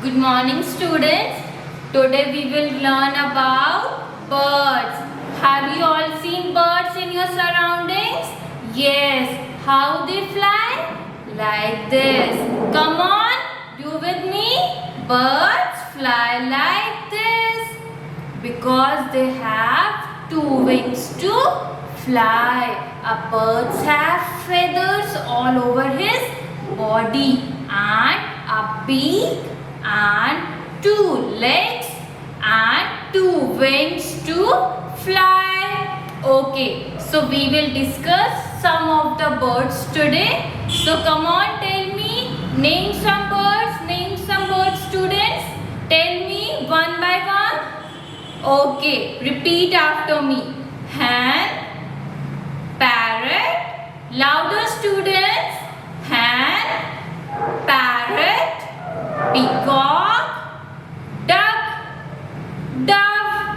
Good morning, students. Today we will learn about birds. Have you all seen birds in your surroundings? Yes. How they fly? Like this. Come on, do with me. Birds fly like this because they have two wings to fly. A bird has feathers all over his body and a beak and two legs and two wings to fly. Okay, so we will discuss some of the birds today. So come on, tell me, name some birds, students. Tell me one by one. Okay, repeat after me. Hen, parrot, louder students. Hen, parrot, peacock, duck, dove.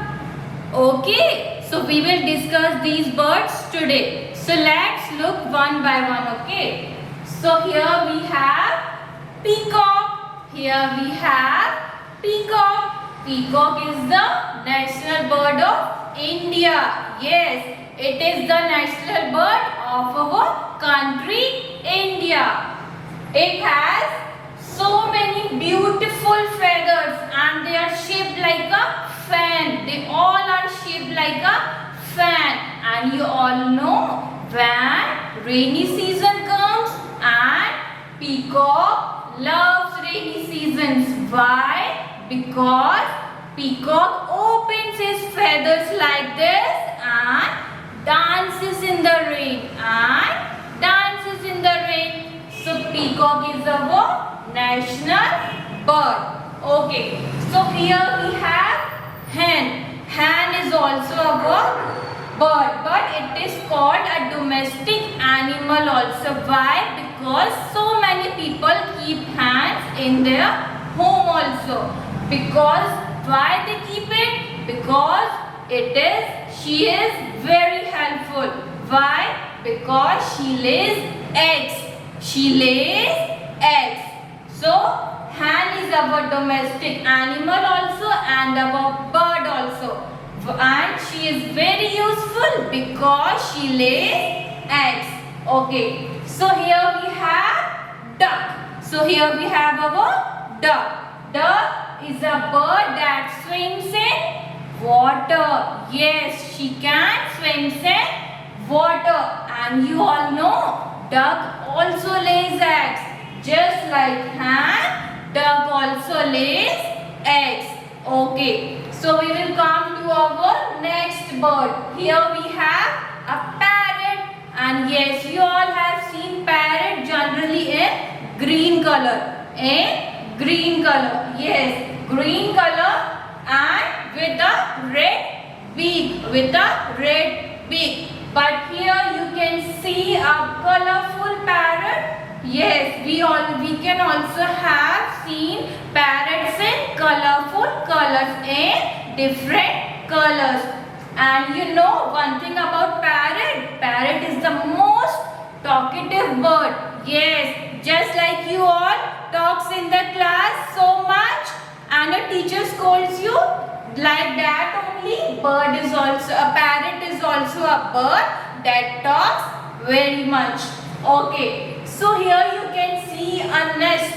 Okay, so we will discuss these birds today. So let's look one by one. Okay, so here we have peacock. Here we have peacock. Peacock is the national bird of India. Yes, it is the national bird of our country, India. It has so many beautiful feathers and they are shaped like a fan. They all are shaped like a fan. And you all know when rainy season comes and peacock loves rainy seasons. Why? Because peacock opens his feathers like this and dances in the rain So peacock is our national bird. Okay, so here we have hen. Hen is also our bird, but it is called a domestic animal also. Why? Because so many people keep hens in their home also. Because why they keep it? Because she is very helpful. Why? Because she lays eggs. So hen is our domestic animal also and our bird also. And she is very useful because she lays eggs. Okay. So here we have duck. So here we have our duck. Duck is a bird that swims in water. Yes, she can swim in water. And you all know duck also lays eggs. Just like hen, duck also lays eggs. Okay. So we will come to our next bird. Here we have a parrot. And yes, you all have seen parrot generally in green color. Yes, green color and with a red beak. But here you can see a colorful parrot. Yes, we can also have seen parrots in colorful colors in different colors. And you know one thing about parrot. Parrot is the most talkative bird. Yes, just like you all talks in the class so much and a teacher scolds you. Like that only, parrot is also a bird that talks very much. Okay, so here you can see a nest.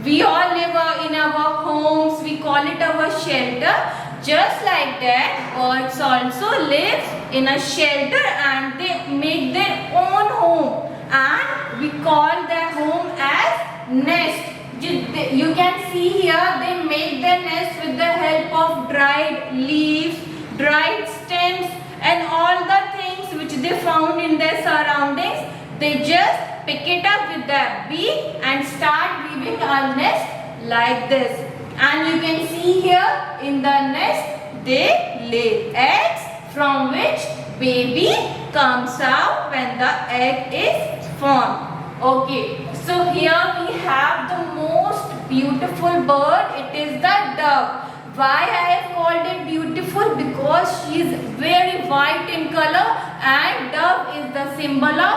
We all live in our homes, we call it our shelter. Just like that, birds also live in a shelter and they make their own home. And we call their home as nest. You can see here they make their nest with the help of dried leaves, dried stems and all the things which they found in their surroundings. They just pick it up with their beak and start weaving a nest like this. And you can see here in the nest they lay eggs from which baby comes out when the egg is formed. Okay, so here we have the most beautiful bird. It is the dove. Why I have called it beautiful? Because she is very white in color and dove is the symbol of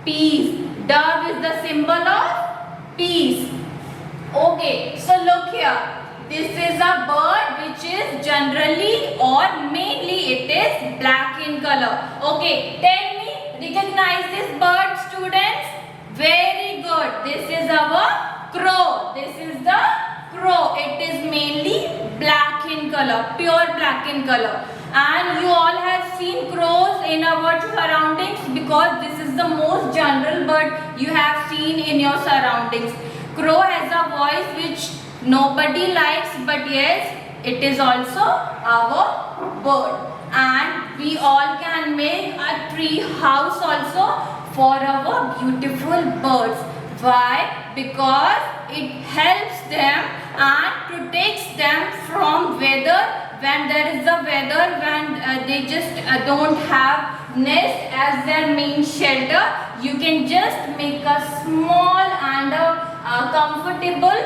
peace. Dove is the symbol of peace. Okay, so look here. This is a bird which is generally or mainly it is black in color. Okay, tell me, recognize this bird, students? Very good. This is our crow. This is the crow. It is mainly black in color, pure black in color. And you all have seen crows in our surroundings because this is the most general bird you have seen in your surroundings. Crow has a voice which nobody likes, but yes, it is also our bird. And we all can make a tree house also for our beautiful birds. Why? Because it helps them and protects them from weather. When there is a weather, when they just don't have nest as their main shelter, you can just make a small and a comfortable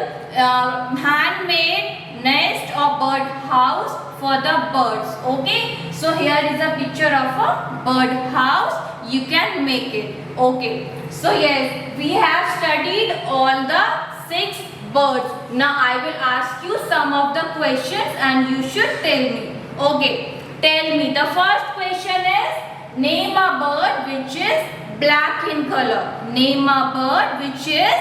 handmade nest or bird house for the birds. Okay, so here is a picture of a bird house. You can make it. Okay, so yes, we have studied all the 6 birds. Now I will ask you some of the questions and you should tell me. Okay, tell me. The first question is, name a bird which is black in color. Name a bird which is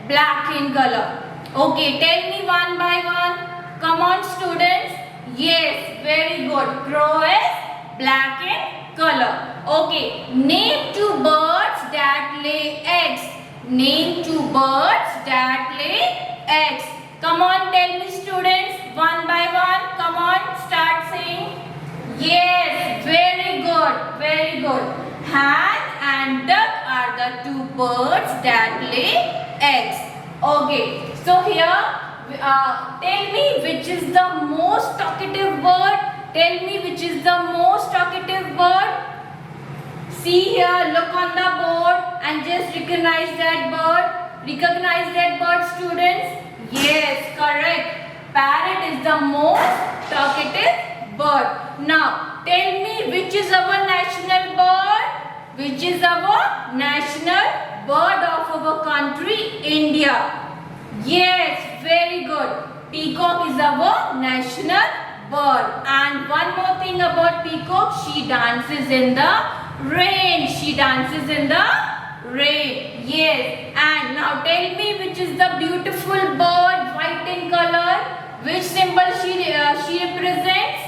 black in color. Okay, tell me one by one. Come on, students. Yes, very good. Crow is black in color. Okay, name 2 birds that lay eggs. Name 2 birds that lay eggs. Come on, tell me, students, one by one. Come on, start saying. Yes, very good, very good. Hen and duck are the 2 birds that lay eggs. Okay, so here, tell me which is the most talkative bird. Tell me which is the most talkative bird. See here, look on the board and just recognize that bird. Recognize that bird, students. Yes, correct. Parrot is the most talkative bird. Now, tell me which is our national bird? Which is our national bird of our country, India? Yes, very good. Peacock is our national bird. And one more thing about peacock, she dances in the rain. She dances in the rain. Yes. And now tell me which is the beautiful bird, white in color. Which symbol she represents?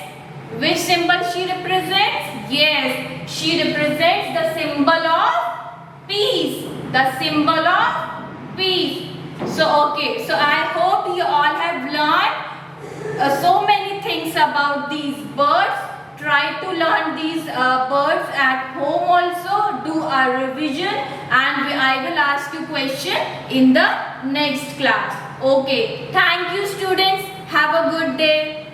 Which symbol she represents? Yes, she represents the symbol of peace. The symbol of peace. So okay, so I hope you all have learned so many things about these birds. Try to learn these birds at home also. Do a revision and I will ask you question in the next class. Okay, thank you, students. Have a good day.